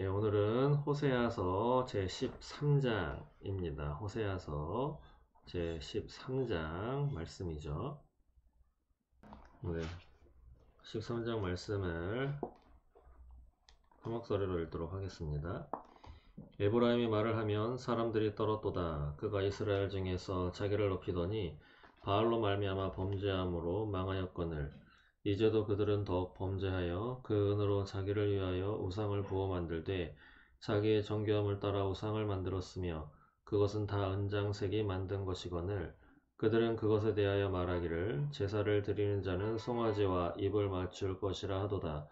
예, 오늘은 호세아서 제13장입니다. 호세아서 제13장 말씀이죠. 네, 13장 말씀을 화목소리로 읽도록 하겠습니다. 에브라임이 말을 하면 사람들이 떨었도다. 그가 이스라엘 중에서 자기를 높이더니 바알로 말미암아 범죄함으로 망하였거늘. 이제도 그들은 더욱 범죄하여 그 은으로 자기를 위하여 우상을 부어 만들되 자기의 정교함을 따라 우상을 만들었으며 그것은 다 은장색이 만든 것이거늘. 그들은 그것에 대하여 말하기를 제사를 드리는 자는 송아지와 입을 맞출 것이라 하도다.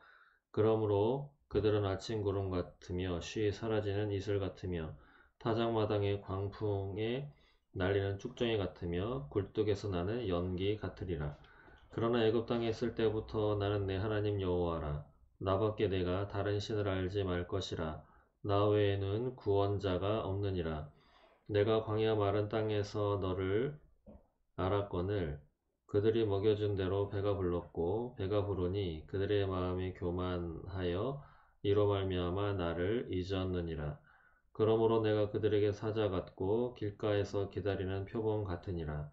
그러므로 그들은 아침 구름 같으며 쉬 사라지는 이슬 같으며 타작마당의 광풍에 날리는 쭉정이 같으며 굴뚝에서 나는 연기 같으리라. 그러나 애굽 땅에 있을 때부터 나는 내 하나님 여호와라. 나밖에 내가 다른 신을 알지 말 것이라. 나 외에는 구원자가 없느니라. 내가 광야 마른 땅에서 너를 알았거늘. 그들이 먹여준 대로 배가 불렀고 배가 부르니 그들의 마음이 교만하여 이로 말미암아 나를 잊었느니라. 그러므로 내가 그들에게 사자 같고 길가에서 기다리는 표범 같으니라.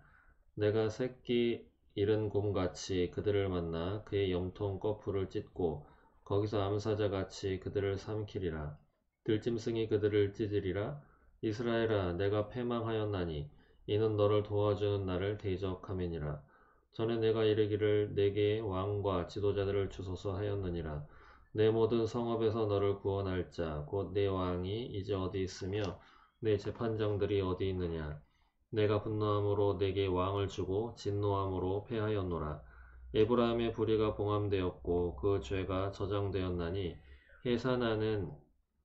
내가 새끼 잃은 곰같이 그들을 만나 그의 염통 거풀을 찢고 거기서 암사자같이 그들을 삼키리라. 들짐승이 그들을 찢으리라. 이스라엘아, 내가 패망하였나니 이는 너를 도와주는 나를 대적함이니라. 전에 내가 이르기를 내게 왕과 지도자들을 주소서 하였느니라. 내 모든 성읍에서 너를 구원할 자 곧 내 왕이 이제 어디 있으며 내 재판장들이 어디 있느냐. 내가 분노함으로 내게 왕을 주고 진노함으로 패하였노라. 에브라임의 불의가 봉함되었고 그 죄가 저장되었나니 해산하는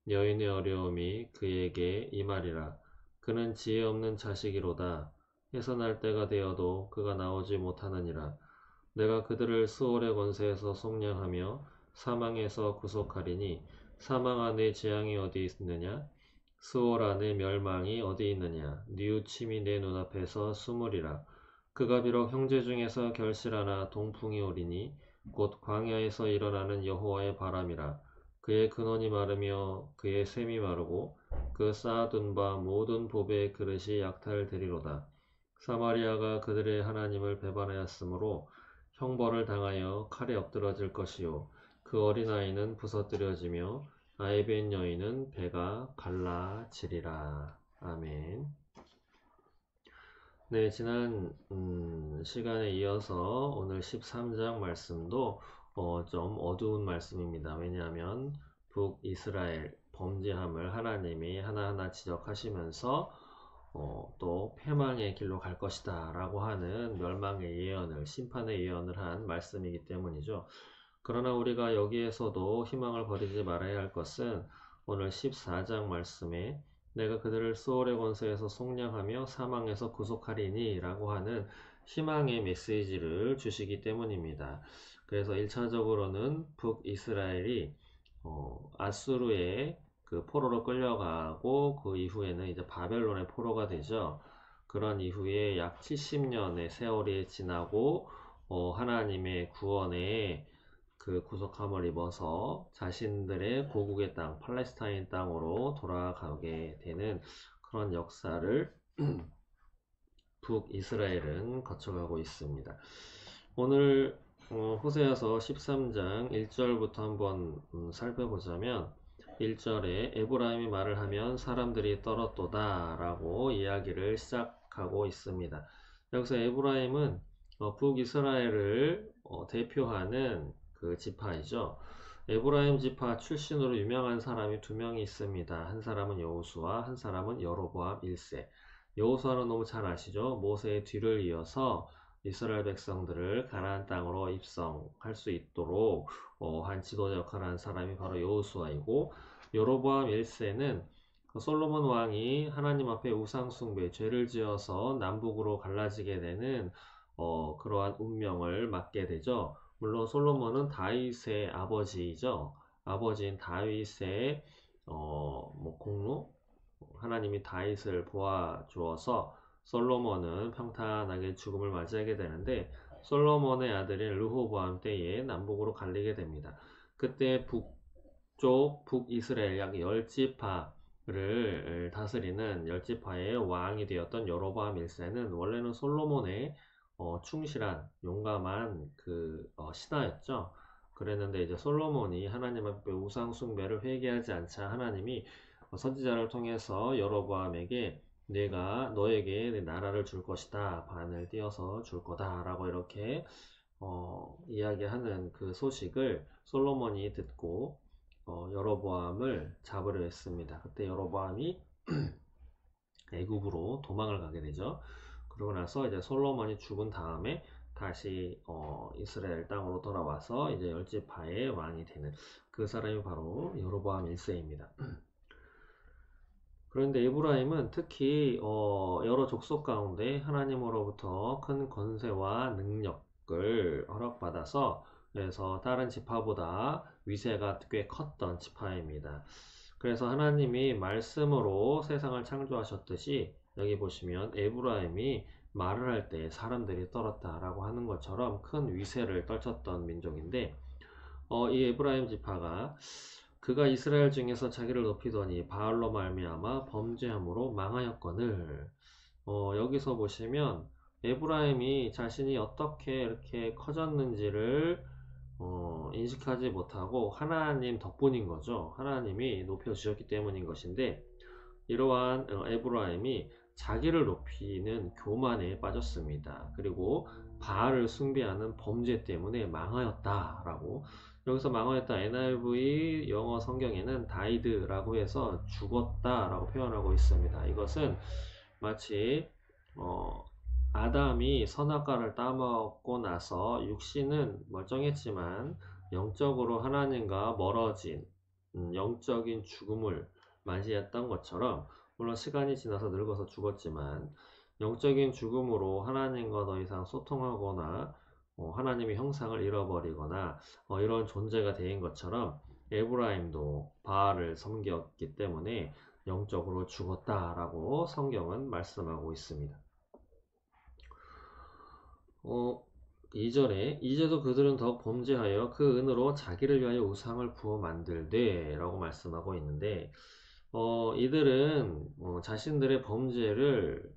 여인의 어려움이 그에게 임하리라. 그는 지혜 없는 자식이로다. 해산할 때가 되어도 그가 나오지 못하느니라. 내가 그들을 스올의 권세에서 속량하며 사망에서 구속하리니 사망아 내 재앙이 어디 있느냐? 스올아 내 멸망이 어디 있느냐? 뉘우침이 내 눈앞에서 숨으리라. 그가 비록 형제 중에서 결실하나 동풍이 오리니 곧 광야에서 일어나는 여호와의 바람이라. 그의 근원이 마르며 그의 샘이 마르고 그 쌓아둔 바 모든 보배의 그릇이 약탈되리로다. 사마리아가 그들의 하나님을 배반하였으므로 형벌을 당하여 칼에 엎드러질 것이요 그 어린아이는 부서뜨려지며 아이벤 여인은 배가 갈라지리라. 아멘. 네, 지난 시간에 이어서 오늘 13장 말씀도 좀 어두운 말씀입니다. 왜냐하면 북이스라엘 범죄함을 하나님이 하나하나 지적하시면서 또 패망의 길로 갈 것이다 라고 하는 멸망의 예언을, 심판의 예언을 한 말씀이기 때문이죠. 그러나 우리가 여기에서도 희망을 버리지 말아야 할 것은 오늘 14장 말씀에 내가 그들을 스올의 권세에서 속량하며 사망에서 구속하리니 라고 하는 희망의 메시지를 주시기 때문입니다. 그래서 1차적으로는 북이스라엘이 아수르의 그 포로로 끌려가고 그 이후에는 이제 바벨론의 포로가 되죠. 그런 이후에 약 70년의 세월이 지나고 하나님의 구원에 그 구속함을 입어서 자신들의 고국의 땅, 팔레스타인 땅으로 돌아가게 되는 그런 역사를 북이스라엘은 거쳐가고 있습니다. 오늘 호세아서 13장 1절부터 한번 살펴보자면 1절에 에브라임이 말을 하면 사람들이 떨었도다 라고 이야기를 시작하고 있습니다. 여기서 에브라임은 북이스라엘을 대표하는 그 지파이죠. 에브라임 지파 출신으로 유명한 사람이 두 명이 있습니다. 한 사람은 여호수아, 한 사람은 여로보암 1세. 여호수아는 너무 잘 아시죠? 모세의 뒤를 이어서 이스라엘 백성들을 가나안 땅으로 입성할 수 있도록 한 지도자 역할을 한 사람이 바로 여호수아이고, 여로보암 1세는 솔로몬 왕이 하나님 앞에 우상 숭배, 죄를 지어서 남북으로 갈라지게 되는 그러한 운명을 맞게 되죠. 물론 솔로몬은 다윗의 아버지이죠. 아버지인 다윗의 공로, 하나님이 다윗을 도와주어서 솔로몬은 평탄하게 죽음을 맞이하게 되는데, 솔로몬의 아들인 르호보암 때에 남북으로 갈리게 됩니다. 그때 북쪽 북이스라엘 약 10지파를 다스리는 10지파의 왕이 되었던 여로보암 1세는 원래는 솔로몬의 충실한 용감한 신하였죠. 그랬는데 이제 솔로몬이 하나님 앞에 우상 숭배를 회개하지 않자 하나님이 선지자를 통해서 여로보암에게 내가 너에게 내 나라를 줄 것이다. 반을 띄어서 줄 거다. 라고 이렇게 이야기하는 그 소식을 솔로몬이 듣고 여로보암을 잡으려 했습니다. 그때 여로보암이 애굽으로 도망을 가게 되죠. 그러고 나서 이제 솔로몬이 죽은 다음에 다시 이스라엘 땅으로 돌아와서 이제 열지파의 왕이 되는 그 사람이 바로 여로보암 1세입니다. 그런데 에브라임은 특히 여러 족속 가운데 하나님으로부터 큰 권세와 능력을 허락받아서 그래서 다른 지파보다 위세가 꽤 컸던 지파입니다. 그래서 하나님이 말씀으로 세상을 창조하셨듯이 여기 보시면 에브라임이 말을 할 때 사람들이 떨었다라고 하는 것처럼 큰 위세를 떨쳤던 민족인데 이 에브라임 지파가 그가 이스라엘 중에서 자기를 높이더니 바알로 말미암아 범죄함으로 망하였거늘. 여기서 보시면 에브라임이 자신이 어떻게 이렇게 커졌는지를 인식하지 못하고 하나님 덕분인 거죠. 하나님이 높여주셨기 때문인 것인데 이러한 에브라임이 자기를 높이는 교만에 빠졌습니다. 그리고 바알을 숭배하는 범죄 때문에 망하였다라고 여기서 망하였다 NIV 영어 성경에는 died라고 해서 죽었다라고 표현하고 있습니다. 이것은 마치 아담이 선악과를 따먹고 나서 육신은 멀쩡했지만 영적으로 하나님과 멀어진 영적인 죽음을 맞이했던 것처럼 물론 시간이 지나서 늙어서 죽었지만 영적인 죽음으로 하나님과 더 이상 소통하거나 하나님의 형상을 잃어버리거나 이런 존재가 된 것처럼 에브라임도 바알을 섬겼기 때문에 영적으로 죽었다라고 성경은 말씀하고 있습니다. 2절에 이제도 그들은 더욱 범죄하여 그 은으로 자기를 위하여 우상을 부어 만들되 라고 말씀하고 있는데 이들은 자신들의 범죄를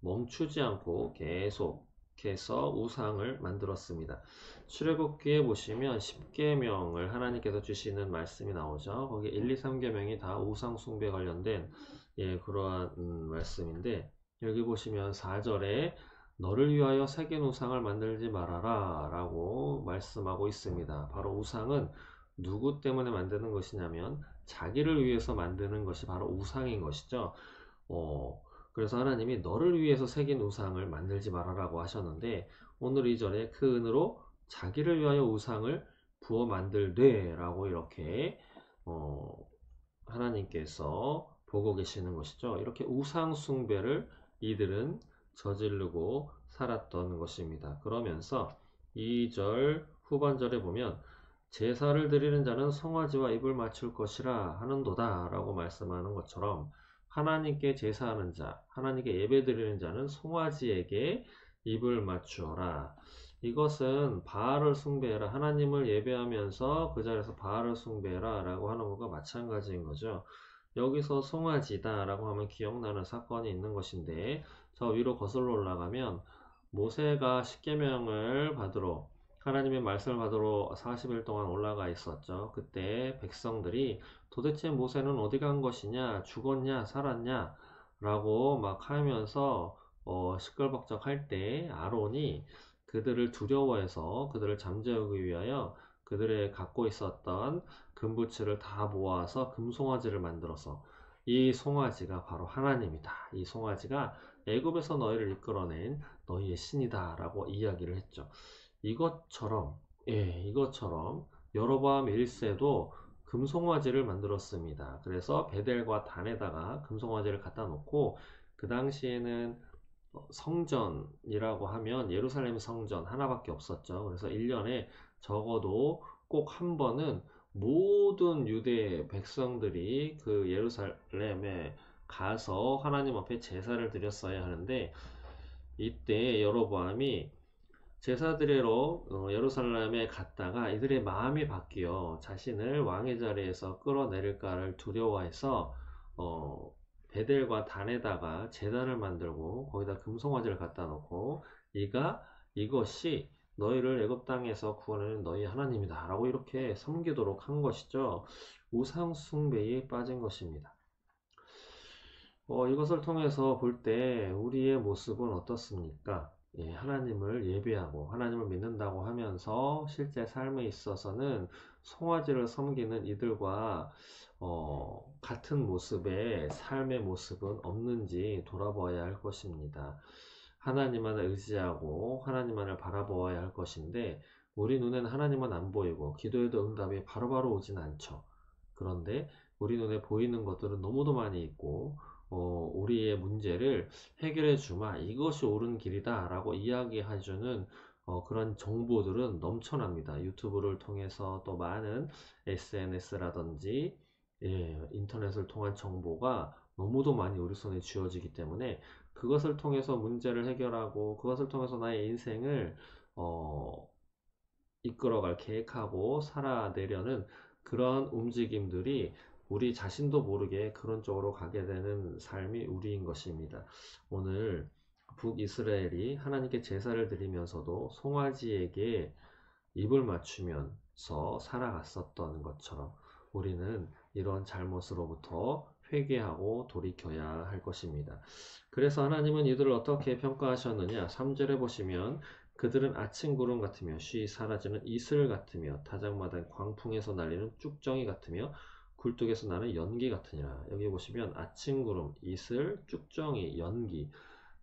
멈추지 않고 계속해서 우상을 만들었습니다. 출애굽기에 보시면 10계명을 하나님께서 주시는 말씀이 나오죠. 거기 1, 2, 3계명이 다 우상 숭배 관련된 그러한 말씀인데 여기 보시면 4절에 너를 위하여 새긴 우상을 만들지 말아라 라고 말씀하고 있습니다. 바로 우상은 누구 때문에 만드는 것이냐면 자기를 위해서 만드는 것이 바로 우상인 것이죠. 그래서 하나님이 너를 위해서 새긴 우상을 만들지 말아라고 하셨는데 오늘 2절에 그 은으로 자기를 위하여 우상을 부어 만들되 라고 이렇게 하나님께서 보고 계시는 것이죠. 이렇게 우상 숭배를 이들은 저지르고 살았던 것입니다. 그러면서 2절 후반절에 보면 제사를 드리는 자는 송아지와 입을 맞출 것이라 하는도다 라고 말씀하는 것처럼 하나님께 제사하는 자, 하나님께 예배 드리는 자는 송아지에게 입을 맞추어라. 이것은 바알을 숭배해라. 하나님을 예배하면서 그 자리에서 바알을 숭배해라 라고 하는 것과 마찬가지인 거죠. 여기서 송아지다 라고 하면 기억나는 사건이 있는 것인데 저 위로 거슬러 올라가면 모세가 십계명을 받으러 하나님의 말씀을 받으러 40일 동안 올라가 있었죠. 그때 백성들이 도대체 모세는 어디 간 것이냐, 죽었냐, 살았냐 라고 막 하면서 시끌벅적 할 때 아론이 그들을 두려워해서 그들을 잠재우기 위하여 그들의 갖고 있었던 금부츠를 다 모아서 금송아지를 만들어서 이 송아지가 바로 하나님이다. 이 송아지가 애굽에서 너희를 이끌어낸 너희의 신이다 라고 이야기를 했죠. 이것처럼 여로보암 1세도 금송아지를 만들었습니다. 그래서 베델과 단에다가 금송아지를 갖다 놓고 그 당시에는 성전이라고 하면 예루살렘 성전 하나밖에 없었죠. 그래서 1년에 적어도 꼭 한 번은 모든 유대 백성들이 그 예루살렘에 가서 하나님 앞에 제사를 드렸어야 하는데 이때 여로보암이 제사드리러 예루살렘에 갔다가 이들의 마음이 바뀌어 자신을 왕의 자리에서 끌어내릴까를 두려워해서 베델과 단에다가 제단을 만들고 거기다 금송아지를 갖다 놓고 이것이 너희를 애굽 땅에서 구원하는 너희 하나님이다 라고 이렇게 섬기도록 한 것이죠. 우상 숭배에 빠진 것입니다. 이것을 통해서 볼 때 우리의 모습은 어떻습니까? 예, 하나님을 예배하고 하나님을 믿는다고 하면서 실제 삶에 있어서는 송아지를 섬기는 이들과 같은 모습의 삶의 모습은 없는지 돌아보아야 할 것입니다. 하나님만을 의지하고 하나님만을 바라보아야 할 것인데 우리 눈에는 하나님은 안 보이고 기도에도 응답이 바로바로 오진 않죠. 그런데 우리 눈에 보이는 것들은 너무도 많이 있고 우리의 문제를 해결해 주마 이것이 옳은 길이다 라고 이야기해주는 그런 정보들은 넘쳐납니다. 유튜브를 통해서 또 많은 SNS라든지 인터넷을 통한 정보가 너무도 많이 우리 손에 쥐어지기 때문에 그것을 통해서 문제를 해결하고 그것을 통해서 나의 인생을 이끌어갈 계획하고 살아내려는 그런 움직임들이 우리 자신도 모르게 그런 쪽으로 가게 되는 삶이 우리인 것입니다. 오늘 북이스라엘이 하나님께 제사를 드리면서도 송아지에게 입을 맞추면서 살아갔었던 것처럼 우리는 이런 잘못으로부터 회개하고 돌이켜야 할 것입니다. 그래서 하나님은 이들을 어떻게 평가하셨느냐? 3절에 보시면 그들은 아침 구름 같으며 쉬 사라지는 이슬 같으며 타작마다 광풍에서 날리는 쭉정이 같으며 굴뚝에서 나는 연기 같으니라. 여기 보시면 아침 구름, 이슬, 쭉정이, 연기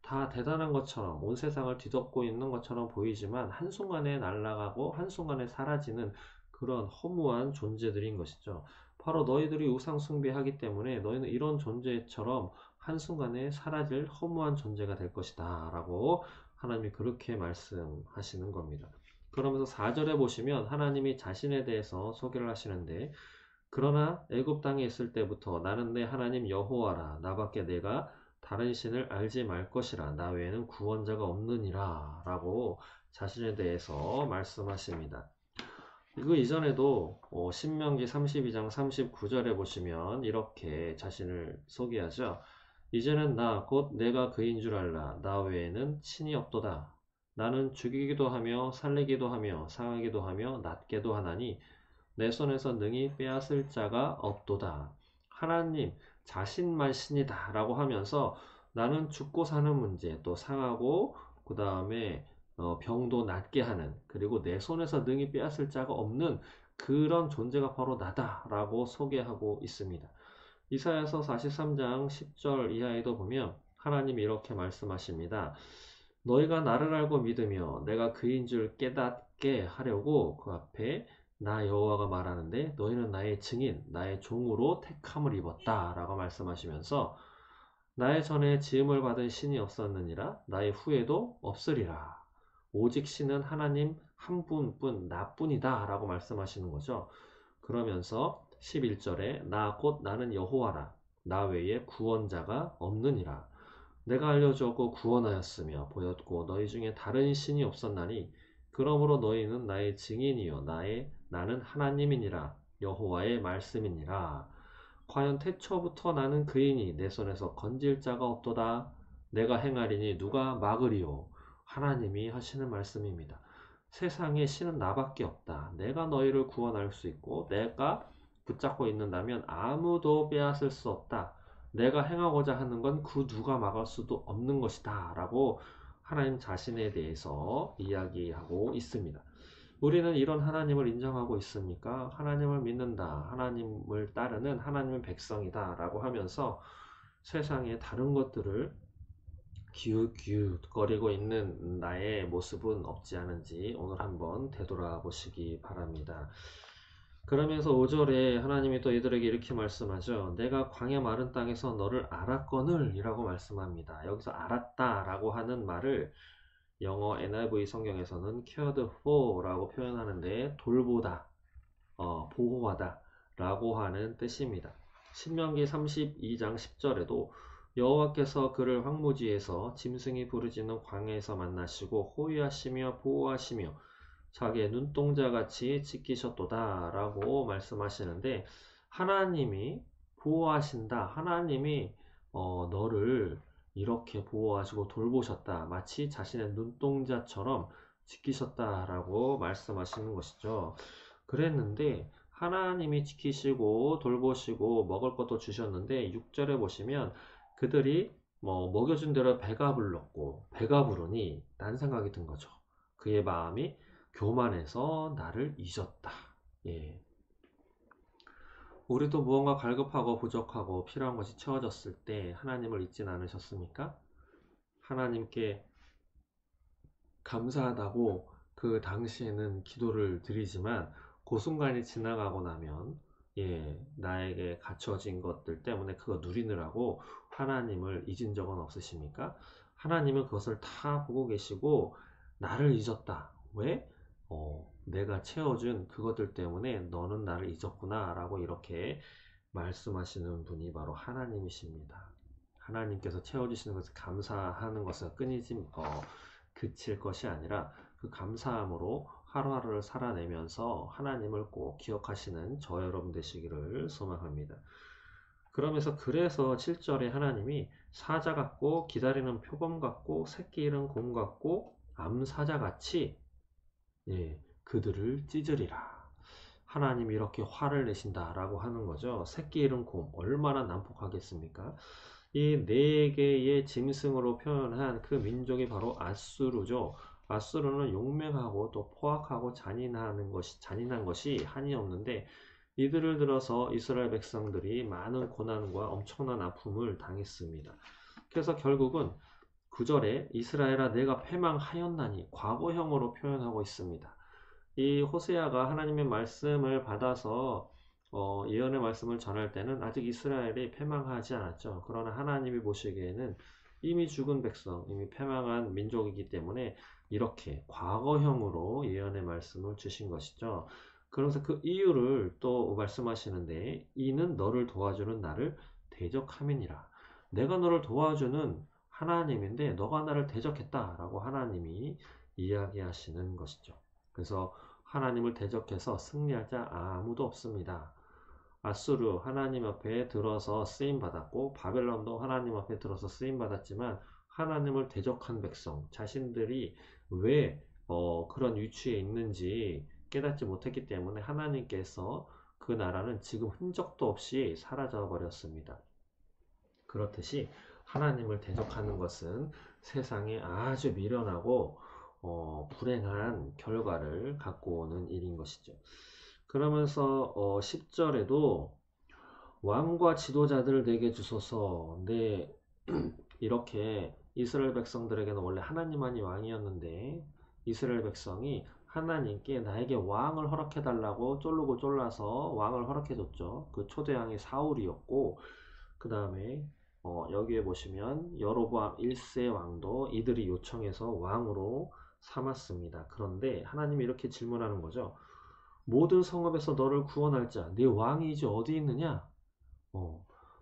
다 대단한 것처럼 온 세상을 뒤덮고 있는 것처럼 보이지만 한순간에 날아가고 한순간에 사라지는 그런 허무한 존재들인 것이죠. 바로 너희들이 우상 숭배하기 때문에 너희는 이런 존재처럼 한순간에 사라질 허무한 존재가 될 것이다 라고 하나님이 그렇게 말씀하시는 겁니다. 그러면서 4절에 보시면 하나님이 자신에 대해서 소개를 하시는데 그러나 애굽 땅에 있을 때부터 나는 내 하나님 여호와라 나밖에 내가 다른 신을 알지 말 것이라 나 외에는 구원자가 없느니라 라고 자신에 대해서 말씀하십니다. 그 이전에도 신명기 32장 39절에 보시면 이렇게 자신을 소개하죠. 이제는 나 곧 내가 그인 줄 알라 나 외에는 신이 없도다. 나는 죽이기도 하며 살리기도 하며 상하기도 하며 낫게도 하나니 내 손에서 능히 빼앗을 자가 없도다. 하나님 자신만 신이다 라고 하면서 나는 죽고 사는 문제 또 상하고 그 다음에 병도 낫게 하는 그리고 내 손에서 능히 빼앗을 자가 없는 그런 존재가 바로 나다 라고 소개하고 있습니다. 이사야서 43장 10절 이하에도 보면 하나님이 이렇게 말씀하십니다. 너희가 나를 알고 믿으며 내가 그인 줄 깨닫게 하려고 그 앞에 나 여호와가 말하는데 너희는 나의 증인 나의 종으로 택함을 입었다 라고 말씀하시면서 나의 전에 지음을 받은 신이 없었느니라 나의 후에도 없으리라 오직 신은 하나님 한 분뿐 나뿐이다 라고 말씀하시는 거죠. 그러면서 11절에 나 곧 나는 여호와라 나 외에 구원자가 없느니라 내가 알려주었고 구원하였으며 보였고 너희 중에 다른 신이 없었나니 그러므로 너희는 나의 증인이요 나는 하나님이니라 여호와의 말씀이니라. 과연 태초부터 나는 그이니 내 손에서 건질 자가 없도다. 내가 행하리니 누가 막으리요. 하나님이 하시는 말씀입니다. 세상에 신은 나밖에 없다. 내가 너희를 구원할 수 있고 내가 붙잡고 있는다면 아무도 빼앗을 수 없다. 내가 행하고자 하는 건 그 누가 막을 수도 없는 것이다 라고 하나님 자신에 대해서 이야기하고 있습니다. 우리는 이런 하나님을 인정하고 있습니까? 하나님을 믿는다. 하나님을 따르는 하나님의 백성이다 라고 하면서 세상의 다른 것들을 기웃기웃거리고 있는 나의 모습은 없지 않은지 오늘 한번 되돌아보시기 바랍니다. 그러면서 5절에 하나님이 또 이들에게 이렇게 말씀하죠. 내가 광야 마른 땅에서 너를 알았거늘 이라고 말씀합니다. 여기서 알았다 라고 하는 말을 영어 NIV 성경에서는 cared for 라고 표현하는데 돌보다, 보호하다 라고 하는 뜻입니다. 신명기 32장 10절에도 여호와께서 그를 황무지에서 짐승이 부르짖는 광야에서 만나시고 호위하시며 보호하시며 자기의 눈동자같이 지키셨도다 라고 말씀하시는데, 하나님이 보호하신다, 하나님이 너를 이렇게 보호하시고 돌보셨다, 마치 자신의 눈동자처럼 지키셨다 라고 말씀하시는 것이죠. 그랬는데 하나님이 지키시고 돌보시고 먹을 것도 주셨는데 6절에 보시면 그들이 먹여준 대로 배가 불렀고 배가 부르니 딴 생각이 든 거죠. 그의 마음이 교만해서 나를 잊었다. 예. 우리도 무언가 갈급하고 부족하고 필요한 것이 채워졌을 때 하나님을 잊진 않으셨습니까? 하나님께 감사하다고 그 당시에는 기도를 드리지만 그 순간이 지나가고 나면 나에게 갖춰진 것들 때문에 그거 누리느라고 하나님을 잊은 적은 없으십니까? 하나님은 그것을 다 보고 계시고 나를 잊었다. 왜? 내가 채워준 그것들 때문에 너는 나를 잊었구나 라고 이렇게 말씀하시는 분이 바로 하나님이십니다. 하나님께서 채워주시는 것을 감사하는 것을 끊이지 그칠 것이 아니라 그 감사함으로 하루하루를 살아내면서 하나님을 꼭 기억하시는 저 여러분 되시기를 소망합니다. 그래서 7절에 하나님이 사자 같고 기다리는 표범 같고 새끼 잃은 곰 같고 암사자 같이 그들을 찢으리라. 하나님이 이렇게 화를 내신다라고 하는 거죠. 새끼 잃은 곰 얼마나 난폭하겠습니까? 이 네 개의 짐승으로 표현한 그 민족이 바로 아수르죠. 아수르는 용맹하고 또 포악하고 잔인한 것이 한이 없는데, 이들을 들어서 이스라엘 백성들이 많은 고난과 엄청난 아픔을 당했습니다. 그래서 결국은 9절에 이스라엘아 내가 패망하였나니 과거형으로 표현하고 있습니다. 이 호세아가 하나님의 말씀을 받아서 예언의 말씀을 전할 때는 아직 이스라엘이 패망하지 않았죠. 그러나 하나님이 보시기에는 이미 죽은 백성, 이미 패망한 민족이기 때문에 이렇게 과거형으로 예언의 말씀을 주신 것이죠. 그러면서 그 이유를 또 말씀하시는데, 이는 너를 도와주는 나를 대적함이니라. 내가 너를 도와주는 하나님인데 너가 나를 대적했다라고 하나님이 이야기하시는 것이죠. 그래서 하나님을 대적해서 승리할 자 아무도 없습니다. 아수르 하나님 앞에 들어서 쓰임받았고 바벨론도 하나님 앞에 들어서 쓰임받았지만 하나님을 대적한 백성, 자신들이 왜 그런 위치에 있는지 깨닫지 못했기 때문에 하나님께서 그 나라는 지금 흔적도 없이 사라져 버렸습니다. 그렇듯이 하나님을 대적하는 것은 세상에 아주 미련하고 불행한 결과를 갖고 오는 일인 것이죠. 그러면서 10절에도 왕과 지도자들을 내게 주소서. 네, 이렇게 이스라엘 백성들에게는 원래 하나님만이 왕이었는데 이스라엘 백성이 하나님께 나에게 왕을 허락해 달라고 쫄르고 쫄라서 왕을 허락해 줬죠. 그 초대왕이 사울이었고, 그 다음에 여기에 보시면 여로보암 1세 왕도 이들이 요청해서 왕으로 삼았습니다. 그런데 하나님이 이렇게 질문하는 거죠. 모든 성읍에서 너를 구원할 자, 네 왕이 이제 어디 있느냐?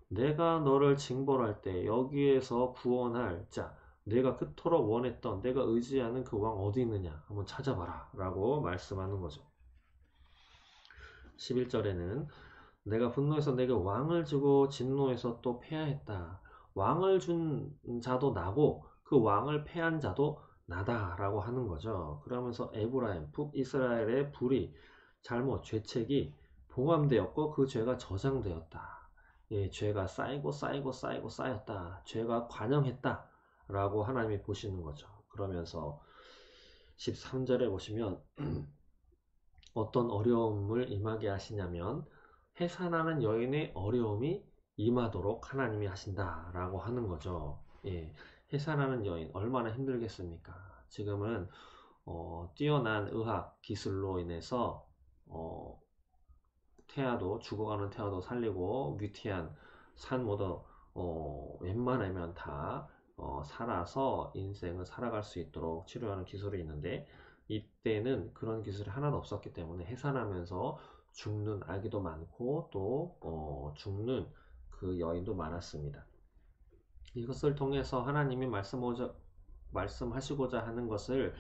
내가 너를 징벌할 때 여기에서 구원할 자, 내가 그토록 원했던, 내가 의지하는 그 왕 어디 있느냐? 한번 찾아봐라 라고 말씀하는 거죠. 11절에는 내가 분노해서 내게 왕을 주고 진노해서 또 패하였다. 왕을 준 자도 나고 그 왕을 패한 자도 나다 라고 하는 거죠. 그러면서 에브라임, 북이스라엘의 불의, 잘못, 죄책이 봉함되었고 그 죄가 저장되었다. 죄가 쌓이고 쌓였다. 죄가 관영했다 라고 하나님이 보시는 거죠. 그러면서 13절에 보시면 어떤 어려움을 임하게 하시냐면 해산하는 여인의 어려움이 임하도록 하나님이 하신다 라고 하는 거죠. 해산하는 여인 얼마나 힘들겠습니까? 지금은 뛰어난 의학 기술로 인해서 죽어가는 태아도 살리고 위태한 산모도 웬만하면 다 살아서 인생을 살아갈 수 있도록 치료하는 기술이 있는데, 이때는 그런 기술이 하나도 없었기 때문에 해산하면서 죽는 아기도 많고 또 죽는 그 여인도 많았습니다. 이것을 통해서 하나님이 말씀하시고자 하는 것을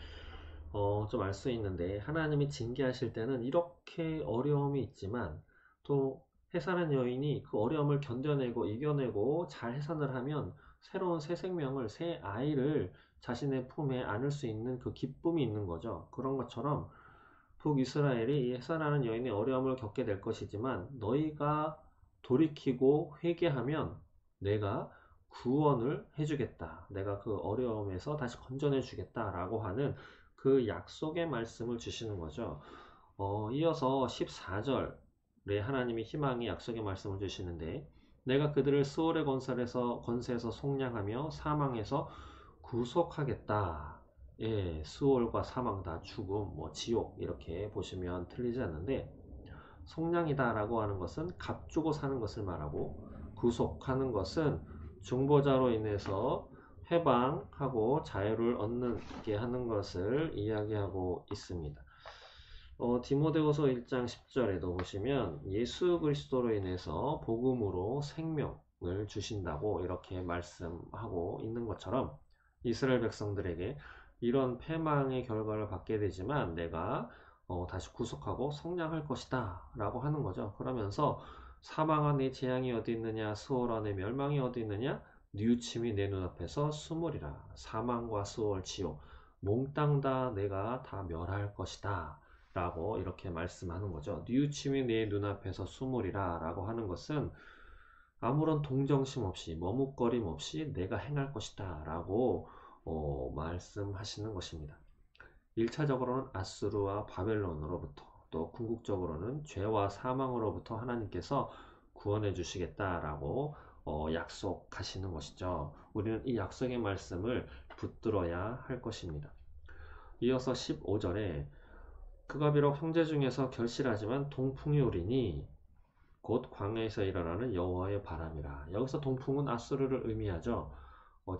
좀 알 수 있는데, 하나님이 징계하실 때는 이렇게 어려움이 있지만 또 해산한 여인이 그 어려움을 견뎌내고 이겨내고 잘 해산을 하면 새로운 새 생명을, 새 아이를 자신의 품에 안을 수 있는 그 기쁨이 있는 거죠. 그런 것처럼 북이스라엘이 이 해산하는 여인의 어려움을 겪게 될 것이지만 너희가 돌이키고 회개하면 내가 구원을 해주겠다. 내가 그 어려움에서 다시 건져내 주겠다. 라고 하는 그 약속의 말씀을 주시는 거죠. 이어서 14절에 하나님이 희망의 약속의 말씀을 주시는데, 내가 그들을 스올의 권세에서 속량하며 사망에서 구속하겠다. 예, 스올과 사망 다 죽음, 지옥 이렇게 보시면 틀리지 않는데, 속량이다 라고 하는 것은 값주고 사는 것을 말하고, 구속하는 것은 중보자로 인해서 해방하고 자유를 얻게 하는 것을 이야기하고 있습니다. 디모데후서 1장 10절에도 보시면 예수 그리스도로 인해서 복음으로 생명을 주신다고 이렇게 말씀하고 있는 것처럼, 이스라엘 백성들에게 이런 패망의 결과를 받게 되지만 내가 다시 구속하고 속량할 것이다 라고 하는 거죠. 그러면서 사망 안에 재앙이 어디 있느냐, 스올 안에 멸망이 어디 있느냐, 뉘우침이 내 눈앞에서 숨으리라. 사망과 스올, 지옥 몽땅 다 내가 다 멸할 것이다 라고 이렇게 말씀하는 거죠. 뉘우침이 내 눈앞에서 숨으리라 라고 하는 것은 아무런 동정심 없이 머뭇거림 없이 내가 행할 것이다 라고 말씀하시는 것입니다. 1차적으로는 아수르와 바벨론으로부터, 또 궁극적으로는 죄와 사망으로부터 하나님께서 구원해 주시겠다라고 약속하시는 것이죠. 우리는 이 약속의 말씀을 붙들어야 할 것입니다. 이어서 15절에 그가 비록 형제 중에서 결실하지만 동풍이 오리니 곧 광야에서 일어나는 여호와의 바람이라. 여기서 동풍은 아수르를 의미하죠.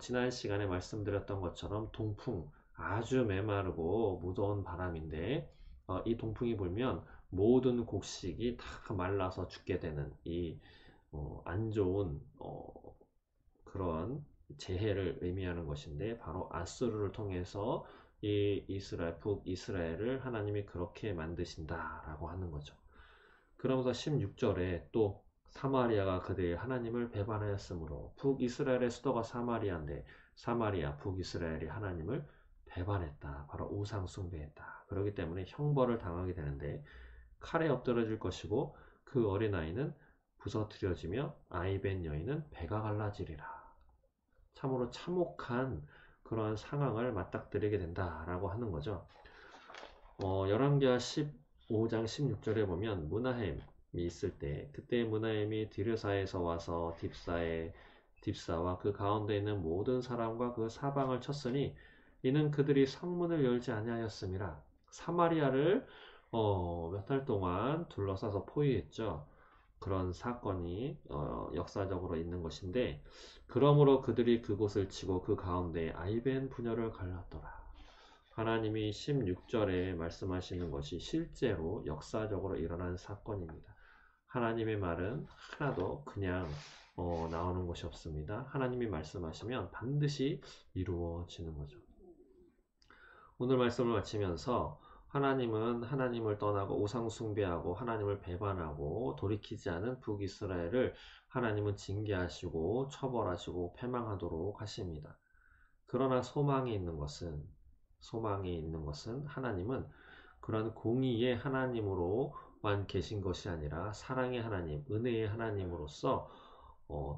지난 시간에 말씀드렸던 것처럼 동풍, 아주 메마르고 무더운 바람인데, 이 동풍이 불면 모든 곡식이 다 말라서 죽게 되는 이 안 좋은 그런 재해를 의미하는 것인데, 바로 아수르를 통해서 이 북이스라엘을 하나님이 그렇게 만드신다라고 하는 거죠. 그러면서 16절에 또 사마리아가 그들의 하나님을 배반하였으므로, 북이스라엘의 수도가 사마리아인데 사마리아, 북이스라엘이 하나님을 배반했다. 바로 우상 숭배했다. 그렇기 때문에 형벌을 당하게 되는데, 칼에 엎드러질 것이고 그 어린아이는 부서뜨려지며 아이벤 여인은 배가 갈라지리라. 참으로 참혹한 그러한 상황을 맞닥뜨리게 된다라고 하는 거죠. 열왕기하 15장 16절에 보면 무나햄이 있을 때, 그때 무나햄이 디르사에서 와서 딥사와 그 가운데 있는 모든 사람과 그 사방을 쳤으니 이는 그들이 성문을 열지 아니하였음이라. 사마리아를 몇 달 동안 둘러싸서 포위했죠. 그런 사건이 역사적으로 있는 것인데, 그러므로 그들이 그곳을 치고 그 가운데 아이벤 부녀를 갈랐더라. 하나님이 16절에 말씀하시는 것이 실제로 역사적으로 일어난 사건입니다. 하나님의 말은 하나도 그냥 나오는 것이 없습니다. 하나님이 말씀하시면 반드시 이루어지는 거죠. 오늘 말씀을 마치면서, 하나님은 하나님을 떠나고 우상 숭배하고 하나님을 배반하고 돌이키지 않은 북이스라엘을 하나님은 징계하시고 처벌하시고 패망하도록 하십니다. 그러나 소망이 있는 것은 하나님은 그런 공의의 하나님으로만 계신 것이 아니라 사랑의 하나님, 은혜의 하나님으로서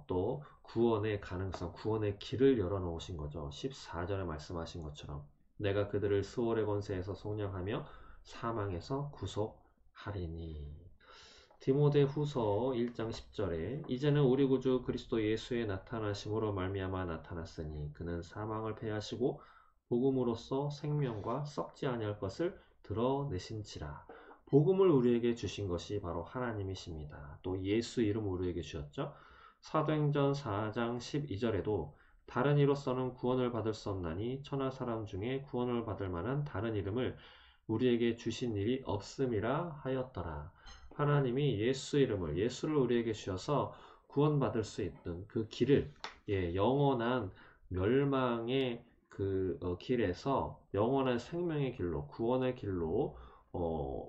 또 구원의 가능성, 구원의 길을 열어놓으신 거죠. 14절에 말씀하신 것처럼 내가 그들을 스올의 권세에서 속량하며 사망에서 구속하리니. 디모데후서 1장 10절에 이제는 우리 구주 그리스도 예수의 나타나심으로 말미암아 나타났으니 그는 사망을 패하시고 복음으로써 생명과 썩지 아니할 것을 드러내신지라. 복음을 우리에게 주신 것이 바로 하나님이십니다. 또 예수 이름을 우리에게 주셨죠. 사도행전 4장 12절에도 다른 이로서는 구원을 받을 수 없나니 천하 사람 중에 구원을 받을 만한 다른 이름을 우리에게 주신 일이 없음이라 하였더라. 하나님이 예수를 우리에게 주셔서 구원받을 수 있는 그 길을 영원한 멸망의 그 길에서 영원한 생명의 길로, 구원의 길로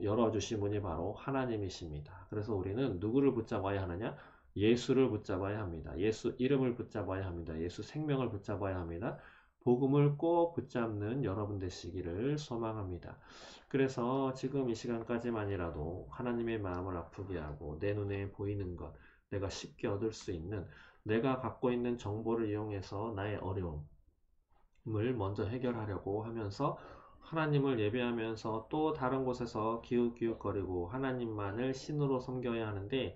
열어주신 분이 바로 하나님이십니다. 그래서 우리는 누구를 붙잡아야 하느냐? 예수를 붙잡아야 합니다. 예수 이름을 붙잡아야 합니다. 예수 생명을 붙잡아야 합니다. 복음을 꼭 붙잡는 여러분 되시기를 소망합니다. 그래서 지금 이 시간까지만이라도 하나님의 마음을 아프게 하고 내 눈에 보이는 것, 내가 쉽게 얻을 수 있는, 내가 갖고 있는 정보를 이용해서 나의 어려움을 먼저 해결하려고 하면서 하나님을 예배하면서 또 다른 곳에서 기웃기웃거리고 하나님만을 신으로 섬겨야 하는데,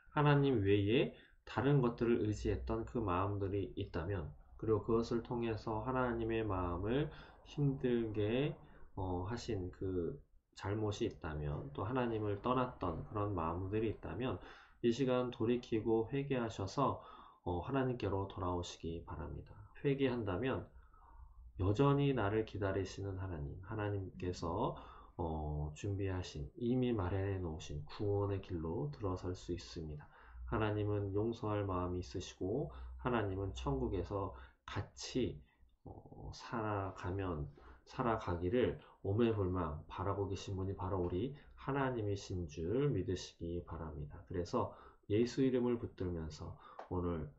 하나님 외에 다른 것들을 의지했던 그 마음들이 있다면, 그리고 그것을 통해서 하나님의 마음을 힘들게 하신 그 잘못이 있다면, 또 하나님을 떠났던 그런 마음들이 있다면, 이 시간 돌이키고 회개하셔서 하나님께로 돌아오시기 바랍니다. 회개한다면 여전히 나를 기다리시는 하나님께서 준비하신, 이미 마련해 놓으신 구원의 길로 들어설 수 있습니다. 하나님은 용서할 마음이 있으시고, 하나님은 천국에서 같이 살아가기를 오매불망 바라고 계신 분이 바로 우리 하나님이신 줄 믿으시기 바랍니다. 그래서 예수 이름을 붙들면서 오늘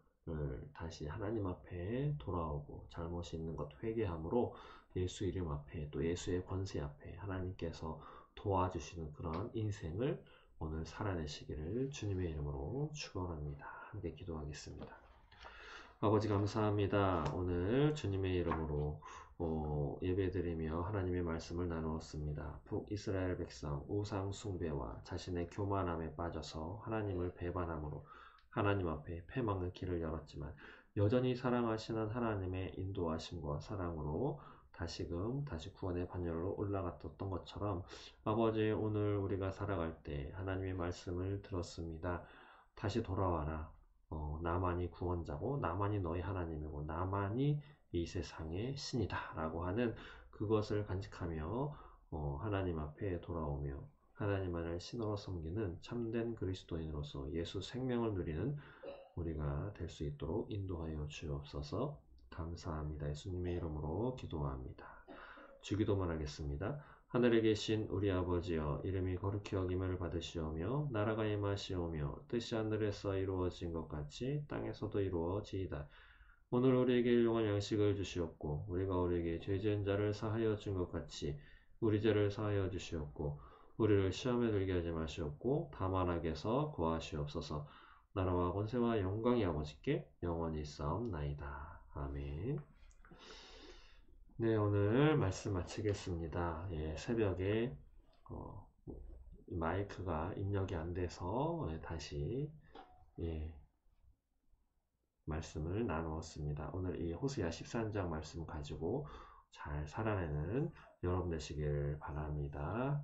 다시 하나님 앞에 돌아오고 잘못이 있는 것 회개함으로 예수 이름 앞에, 또 예수의 권세 앞에 하나님께서 도와주시는 그런 인생을 오늘 살아내시기를 주님의 이름으로 축원합니다. 함께 기도하겠습니다. 아버지 감사합니다. 오늘 주님의 이름으로 예배드리며 하나님의 말씀을 나누었습니다. 북이스라엘 백성 우상 숭배와 자신의 교만함에 빠져서 하나님을 배반함으로 하나님 앞에 패망의 길을 열었지만, 여전히 사랑하시는 하나님의 인도하심과 사랑으로 다시금 다시 구원의 반열로 올라갔던 것처럼, 아버지 오늘 우리가 살아갈 때 하나님의 말씀을 들었습니다. 다시 돌아와라. 나만이 구원자고 나만이 너희 하나님이고 나만이 이 세상의 신이다 라고 하는 그것을 간직하며 하나님 앞에 돌아오며 하나님만을 신으로 섬기는 참된 그리스도인으로서 예수 생명을 누리는 우리가 될 수 있도록 인도하여 주옵소서. 감사합니다. 예수님의 이름으로 기도합니다. 주기도만 하겠습니다. 하늘에 계신 우리 아버지여, 이름이 거룩히 여김을 받으시오며 나라가 임하시오며 뜻이 하늘에서 이루어진 것 같이 땅에서도 이루어지이다. 오늘 우리에게 일용할 양식을 주시옵고, 우리가 우리에게 죄 지은 자를 사하여 준 것 같이 우리 죄를 사하여 주시옵고, 우리를 시험에 들게 하지 마시옵고 다만 악에서 구하시옵소서. 나라와 권세와 영광이 아버지께 영원히 있사옵나이다. 아멘. 네, 오늘 말씀 마치겠습니다. 새벽에 마이크가 입력이 안 돼서 다시 말씀을 나누었습니다. 오늘 이 호세아 13장 말씀 가지고 잘 살아내는 여러분 되시길 바랍니다.